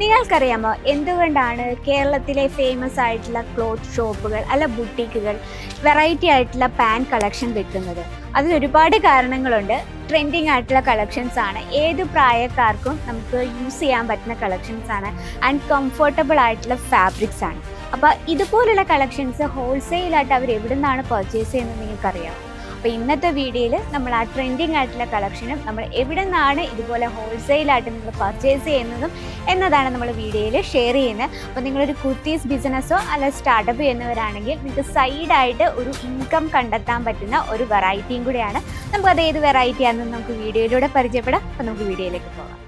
നിങ്ങൾക്കറിയാമോ എന്തുകൊണ്ടാണ് കേരളത്തിലെ ഫേമസ് ആയിട്ടുള്ള ക്ലോത്ത് ഷോപ്പുകൾ അല്ല ബുട്ടീക്കുകൾ വെറൈറ്റി ആയിട്ടുള്ള പാൻ കളക്ഷൻ വെക്കുന്നത്? അതിന് ഒരുപാട് കാരണങ്ങളുണ്ട്. ട്രെൻഡിങ് ആയിട്ടുള്ള കളക്ഷൻസ് ആണ്, ഏത് പ്രായക്കാർക്കും നമുക്ക് യൂസ് ചെയ്യാൻ പറ്റുന്ന കളക്ഷൻസ് ആണ്, ആൻഡ് കംഫർട്ടബിൾ ആയിട്ടുള്ള ഫാബ്രിക്സ് ആണ്. അപ്പോൾ ഇതുപോലുള്ള കളക്ഷൻസ് ഹോൾസെയിലായിട്ട് അവർ എവിടെ നിന്നാണ് പർച്ചേസ് ചെയ്യുന്നത് നിങ്ങൾക്കറിയാമോ? അപ്പോൾ ഇന്നത്തെ വീഡിയോയിൽ നമ്മൾ ആ ട്രെൻഡിങ് ആയിട്ടുള്ള കളക്ഷനും നമ്മൾ എവിടെ നിന്നാണ് ഇതുപോലെ ഹോൾസെയിലായിട്ട് നിങ്ങൾ പർച്ചേസ് ചെയ്യുന്നതും എന്നതാണ് നമ്മൾ വീഡിയോയിൽ ഷെയർ ചെയ്യുന്നത്. അപ്പോൾ നിങ്ങളൊരു കുർത്തീസ് ബിസിനസ്സോ അല്ല സ്റ്റാർട്ടപ്പ് ചെയ്യുന്നവരാണെങ്കിൽ നിങ്ങൾക്ക് സൈഡായിട്ട് ഒരു ഇൻകം കണ്ടെത്താൻ പറ്റുന്ന ഒരു വെറൈറ്റിയും കൂടിയാണ്. നമുക്കത് ഏത് വെറൈറ്റി ആണെന്ന് നമുക്ക് വീഡിയോയിലൂടെ പരിചയപ്പെടാം. അപ്പോൾ നമുക്ക് വീഡിയോയിലേക്ക് പോകാം.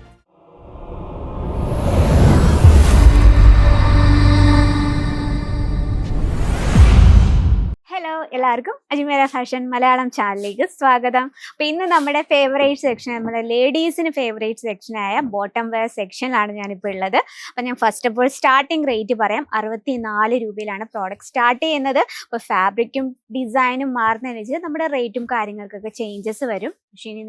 ഹലോ, എല്ലാവർക്കും അജ്മീര ഫാഷൻ മലയാളം ചാനലിലേക്ക് സ്വാഗതം. അപ്പോൾ ഇന്ന് നമ്മുടെ ഫേവറേറ്റ് സെക്ഷൻ, നമ്മുടെ ലേഡീസിന് ഫേവറേറ്റ് സെക്ഷനായ ബോട്ടം വെയർ സെക്ഷനിലാണ് ഞാനിപ്പോൾ ഉള്ളത്. അപ്പോൾ ഞാൻ first of all starting rate പറയാം. 64 രൂപയിലാണ് പ്രോഡക്റ്റ് സ്റ്റാർട്ട് ചെയ്യുന്നത്. അപ്പോൾ ഫാബ്രിക്കും ഡിസൈനും മാറുന്നതിനനുസരിച്ച് നമ്മുടെ റേറ്റും കാര്യങ്ങൾക്കൊക്കെ ചേഞ്ചസ് വരും. പക്ഷേ ഇനി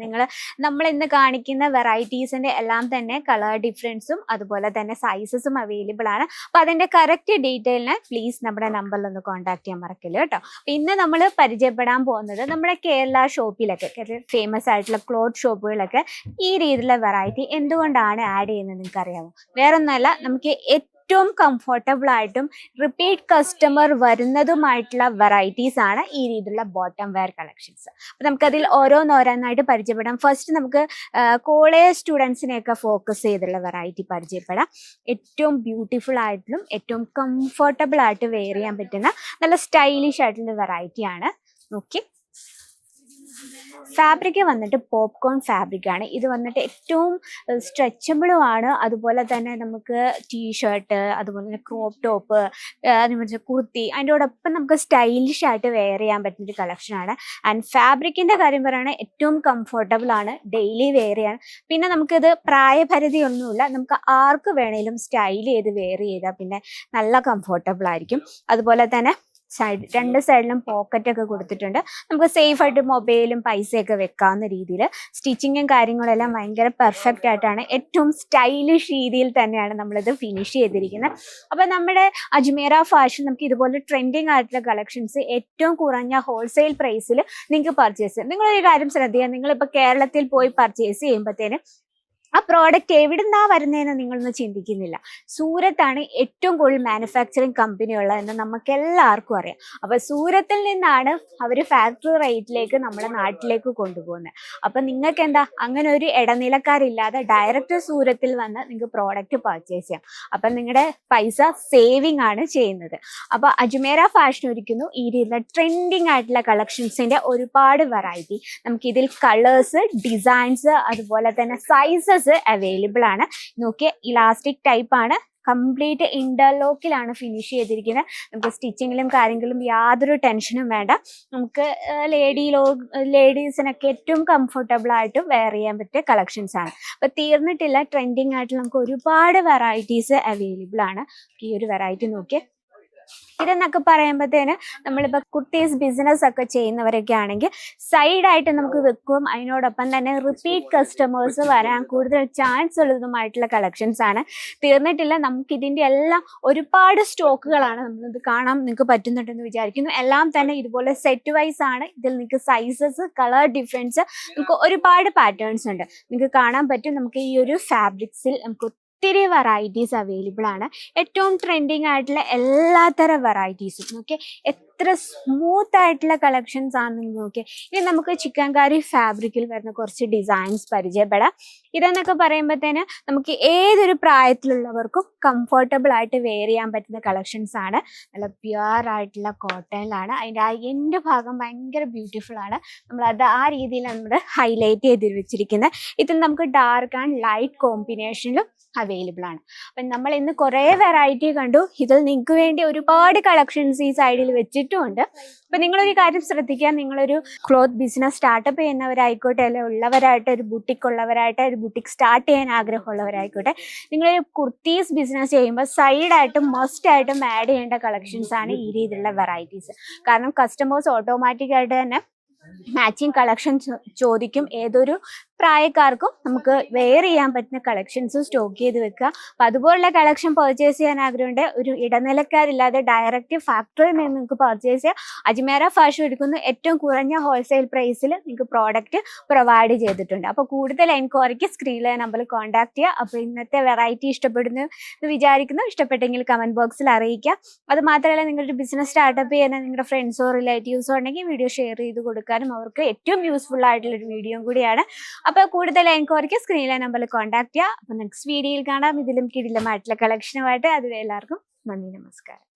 നമ്മൾ ഇന്ന് കാണിക്കുന്ന വെറൈറ്റീസിൻ്റെ എല്ലാം തന്നെ കളർ ഡിഫറൻസും അതുപോലെ തന്നെ സൈസസും അവൈലബിൾ ആണ്. അപ്പോൾ അതിൻ്റെ കറക്റ്റ് ഡീറ്റെയിലിന് പ്ലീസ് നമ്മുടെ നമ്പറിലൊന്ന് കോൺടാക്ട് ചെയ്യാൻ മറക്കില്ല കേട്ടോ. ഇന്ന് നമ്മൾ പരിചയപ്പെടാൻ പോകുന്നത് നമ്മുടെ കേരള ഷോപ്പിലൊക്കെ ഫേമസ് ആയിട്ടുള്ള ക്ലോത്ത് ഷോപ്പുകളൊക്കെ ഈ രീതിയിലുള്ള വെറൈറ്റി എന്തുകൊണ്ടാണ് ആഡ് ചെയ്യുന്നത് നിങ്ങൾക്കറിയാമോ? വേറൊന്നുമല്ല, നമുക്ക് ഏറ്റവും കംഫർട്ടബിൾ ആയിട്ടും റിപ്പീറ്റ് കസ്റ്റമർ വരുന്നതുമായിട്ടുള്ള വെറൈറ്റീസ് ആണ് ഈ രീതിയിലുള്ള ബോട്ടം വെയർ കളക്ഷൻസ്. അപ്പോൾ നമുക്കതിൽ ഓരോന്നോരോന്നായിട്ട് പരിചയപ്പെടാം. ഫസ്റ്റ് നമുക്ക് കോളേജ് സ്റ്റുഡൻസിനെയൊക്കെ ഫോക്കസ് ചെയ്തുള്ള വെറൈറ്റി പരിചയപ്പെടാം. ഏറ്റവും ബ്യൂട്ടിഫുൾ ആയിട്ടും ഏറ്റവും കംഫർട്ടബിൾ ആയിട്ട് വെയർ ചെയ്യാൻ പറ്റുന്ന നല്ല സ്റ്റൈലിഷ് ആയിട്ടുള്ള വെറൈറ്റിയാണ്. നോക്കി, ഫാബ്രിക് വന്നിട്ട് പോപ്കോൺ ഫാബ്രിക് ആണ്. ഇത് വന്നിട്ട് ഏറ്റവും സ്ട്രെച്ചബിളും ആണ്. അതുപോലെ തന്നെ നമുക്ക് ടീഷർട്ട്, അതുപോലെ തന്നെ ക്രോപ്പ് ടോപ്പ്, അതുപോലെ കുർത്തി, അതിൻ്റെയോടൊപ്പം നമുക്ക് സ്റ്റൈലിഷ് ആയിട്ട് വെയർ ചെയ്യാൻ പറ്റുന്നൊരു കളക്ഷനാണ്. ആൻഡ് ഫാബ്രിക്കിൻ്റെ കാര്യം പറയുകയാണെങ്കിൽ ഏറ്റവും കംഫർട്ടബിൾ ആണ്, ഡെയിലി വെയർ ചെയ്യാൻ. പിന്നെ നമുക്കിത് പ്രായപരിധി ഒന്നുമില്ല, നമുക്ക് ആർക്ക് വേണേലും സ്റ്റൈൽ ചെയ്ത് വെയർ ചെയ്താൽ പിന്നെ നല്ല കംഫർട്ടബിൾ ആയിരിക്കും. അതുപോലെ തന്നെ രണ്ട് സൈഡിലും പോക്കറ്റൊക്കെ കൊടുത്തിട്ടുണ്ട്. നമുക്ക് സേഫ് ആയിട്ട് മൊബൈലും പൈസയൊക്കെ വെക്കാവുന്ന രീതിയിൽ സ്റ്റിച്ചിങ്ങും കാര്യങ്ങളെല്ലാം ഭയങ്കര പെർഫെക്റ്റ് ആയിട്ടാണ്, ഏറ്റവും സ്റ്റൈലിഷ് രീതിയിൽ തന്നെയാണ് നമ്മളിത് ഫിനിഷ് ചെയ്തിരിക്കുന്നത്. അപ്പോൾ നമ്മുടെ അജ്മീര ഫാഷൻ നമുക്ക് ഇതുപോലെ ട്രെൻഡിങ് ആയിട്ടുള്ള കളക്ഷൻസ് ഏറ്റവും കുറഞ്ഞ ഹോൾസെയിൽ പ്രൈസിൽ നിങ്ങൾക്ക് പർച്ചേസ് ചെയ്യാം. നിങ്ങളൊരു കാര്യം ശ്രദ്ധിക്കുക, നിങ്ങളിപ്പോൾ കേരളത്തിൽ പോയി പർച്ചേസ് ചെയ്യുമ്പോഴത്തേന് ആ പ്രോഡക്റ്റ് എവിടെ നിന്നാ വരുന്നതെന്ന് നിങ്ങളൊന്നും ചിന്തിക്കുന്നില്ല. സൂരത്താണ് ഏറ്റവും കൂടുതൽ മാനുഫാക്ചറിങ് കമ്പനി ഉള്ളതെന്ന് നമുക്ക് എല്ലാവർക്കും അറിയാം. അപ്പോൾ സൂരത്തിൽ നിന്നാണ് അവർ ഫാക്ടറി റേറ്റിലേക്ക് നമ്മുടെ നാട്ടിലേക്ക് കൊണ്ടുപോകുന്നത്. അപ്പം നിങ്ങൾക്ക് എന്താ, അങ്ങനെ ഒരു ഇടനിലക്കാരില്ലാതെ ഡയറക്റ്റ് സൂരത്തിൽ വന്ന് നിങ്ങൾക്ക് പ്രോഡക്റ്റ് പർച്ചേസ് ചെയ്യാം. അപ്പം നിങ്ങളുടെ പൈസ സേവിങ് ആണ് ചെയ്യുന്നത്. അപ്പോൾ അജ്മീര ഫാഷൻ ഒരുക്കുന്നു ഈ രീതിയിലുള്ള ട്രെൻഡിങ് ആയിട്ടുള്ള കളക്ഷൻസിൻ്റെ ഒരുപാട് വെറൈറ്റി. നമുക്കിതിൽ കളേഴ്സ്, ഡിസൈൻസ്, അതുപോലെ തന്നെ സൈസസ് അവൈലബിൾ ആണ്. നോക്കിയ ഇലാസ്റ്റിക് ടൈപ്പ് ആണ്, കംപ്ലീറ്റ് ഇന്റർലോക്കിലാണ് ഫിനിഷ് ചെയ്തിരിക്കുന്നത്. നമുക്ക് സ്റ്റിച്ചിങ്ങിലും കാര്യങ്ങളും യാതൊരു ടെൻഷനും വേണ്ട. നമുക്ക് ലേഡീസിനൊക്കെ ഏറ്റവും കംഫർട്ടബിൾ ആയിട്ട് വെയർ ചെയ്യാൻ പറ്റിയ കളക്ഷൻസ് ആണ്. അപ്പോൾ തീർന്നിട്ടില്ല, ട്രെൻഡിങ് ആയിട്ട് നമുക്ക് ഒരുപാട് വെറൈറ്റീസ് അവൈലബിൾ ആണ്. ഈ ഒരു വെറൈറ്റി നോക്കിയേ. ഇതെന്നൊക്കെ പറയുമ്പോഴത്തേന് നമ്മളിപ്പോൾ കുർത്തീസ് ബിസിനസ് ഒക്കെ ചെയ്യുന്നവരൊക്കെ ആണെങ്കിൽ സൈഡായിട്ട് നമുക്ക് വെക്കും. അതിനോടൊപ്പം തന്നെ റിപ്പീറ്റ് കസ്റ്റമേഴ്സ് വരാൻ കൂടുതൽ ചാൻസ് ഉള്ളതുമായിട്ടുള്ള കളക്ഷൻസ് ആണ്. തീർന്നിട്ടില്ല, നമുക്കിതിൻ്റെ എല്ലാം ഒരുപാട് സ്റ്റോക്കുകളാണ്. നമ്മളിത് കാണാൻ നിങ്ങൾക്ക് പറ്റുന്നുണ്ടെന്ന് വിചാരിക്കുന്നു. എല്ലാം തന്നെ ഇതുപോലെ സെറ്റ് വൈസ് ആണ്. ഇതിൽ നിങ്ങൾക്ക് സൈസസ്, കളർ ഡിഫറൻസ്, നമുക്ക് ഒരുപാട് പാറ്റേൺസ് ഉണ്ട്. നിങ്ങൾക്ക് കാണാൻ പറ്റും. നമുക്ക് ഈ ഒരു ഫാബ്രിക്സിൽ നമുക്ക് ഒത്തിരി വെറൈറ്റീസ് അവൈലബിൾ ആണ്. ഏറ്റവും ട്രെൻഡിങ് ആയിട്ടുള്ള എല്ലാത്തരം വെറൈറ്റീസും ഓക്കെ, എത്ര സ്മൂത്ത് ആയിട്ടുള്ള കളക്ഷൻസ് ആണെന്ന് നോക്കിയാൽ. ഇനി നമുക്ക് ചിക്കൻ കാരി ഫാബ്രിക്കിൽ വരുന്ന കുറച്ച് ഡിസൈൻസ് പരിചയപ്പെടാം. ഇതെന്നൊക്കെ പറയുമ്പോഴത്തേന് നമുക്ക് ഏതൊരു പ്രായത്തിലുള്ളവർക്കും കംഫർട്ടബിൾ ആയിട്ട് വെയർ ചെയ്യാൻ പറ്റുന്ന കളക്ഷൻസ് ആണ്. നല്ല പ്യുവർ ആയിട്ടുള്ള കോട്ടണിലാണ്. അതിൻ്റെ ആ എൻഡ് ഭാഗം ഭയങ്കര ബ്യൂട്ടിഫുൾ ആണ്. നമ്മളത് ആ രീതിയിലാണ് നമ്മൾ ഹൈലൈറ്റ് ചെയ്ത് വെച്ചിരിക്കുന്നത്. ഇതിൽ നമുക്ക് ഡാർക്ക് ആൻഡ് ലൈറ്റ് കോമ്പിനേഷനിലും അവൈലബിൾ ആണ്. അപ്പം നമ്മൾ ഇന്ന് കുറേ വെറൈറ്റി കണ്ടു. ഇതിൽ നിങ്ങൾക്ക് വേണ്ടി ഒരുപാട് കളക്ഷൻസ് ഈ സൈഡിൽ വെച്ചിട്ടുമുണ്ട്. അപ്പം നിങ്ങളൊരു കാര്യം ശ്രദ്ധിക്കുക, നിങ്ങളൊരു ക്ലോത്ത് ബിസിനസ് സ്റ്റാർട്ടപ്പ് ചെയ്യുന്നവരായിക്കോട്ടെ, അല്ലെ ഉള്ളവരായിട്ട് ഒരു ബുട്ടിക് ഉള്ളവരായിട്ട്, ഒരു ബുട്ടിക് സ്റ്റാർട്ട് ചെയ്യാൻ ആഗ്രഹമുള്ളവരായിക്കോട്ടെ, നിങ്ങളൊരു കുർത്തീസ് ബിസിനസ് ചെയ്യുമ്പോൾ സൈഡായിട്ടും മസ്റ്റായിട്ടും ആഡ് ചെയ്യേണ്ട കളക്ഷൻസ് ആണ് ഈ രീതിയിലുള്ള വെറൈറ്റീസ്. കാരണം കസ്റ്റമേഴ്സ് ഓട്ടോമാറ്റിക്കായിട്ട് തന്നെ മാച്ചിങ് കളക്ഷൻ ചോദിക്കും. ഏതൊരു പ്രായക്കാർക്കും നമുക്ക് വെയർ ചെയ്യാൻ പറ്റുന്ന കളക്ഷൻസ് സ്റ്റോക്ക് ചെയ്ത് വെക്കുക. അപ്പം അതുപോലുള്ള കളക്ഷൻ പർച്ചേസ് ചെയ്യാൻ ആഗ്രഹമുണ്ട്, ഒരു ഇടനിലക്കാരില്ലാതെ ഡയറക്റ്റ് ഫാക്ടറിയിൽ നിന്ന് നിങ്ങൾക്ക് പർച്ചേസ് ചെയ്യാം. അജ്മേര ഫാഷൻ എടുക്കുന്ന ഏറ്റവും കുറഞ്ഞ ഹോൾസെയിൽ പ്രൈസിൽ നിങ്ങൾക്ക് പ്രോഡക്റ്റ് പ്രൊവൈഡ് ചെയ്തിട്ടുണ്ട്. അപ്പോൾ കൂടുതൽ എൻക്വയറിക്ക് സ്ക്രീനിലെ നമ്പറിൽ കോൺടാക്ട് ചെയ്യുക. അപ്പോൾ ഇന്നത്തെ വെറൈറ്റി ഇഷ്ടപ്പെടുന്നു എന്ന് വിചാരിക്കുന്നു. ഇഷ്ടപ്പെട്ടെങ്കിൽ കമൻറ്റ് ബോക്സിൽ അറിയിക്കുക. അത് മാത്രമല്ല, നിങ്ങളുടെ ബിസിനസ് സ്റ്റാർട്ടപ്പ് ചെയ്യുന്ന നിങ്ങളുടെ ഫ്രണ്ട്സോ റിലേറ്റീവ്സോ ഉണ്ടെങ്കിൽ വീഡിയോ ഷെയർ ചെയ്ത് കൊടുക്കാനും അവർക്ക് ഏറ്റവും യൂസ്ഫുൾ ആയിട്ടുള്ളൊരു വീഡിയോ കൂടിയാണ്. അപ്പോൾ കൂടുതൽ എൻക്വയറിക്ക് സ്ക്രീനിലെ നമ്പറിൽ കോൺടാക്ട് ചെയ്യുക. അപ്പോൾ നെക്സ്റ്റ് വീഡിയോയിൽ കാണാം ഇതിലും കിടിലമായിട്ടുള്ള കളക്ഷനുമായിട്ട്. അതുവരെ എല്ലാവർക്കും നന്ദി, നമസ്കാരം.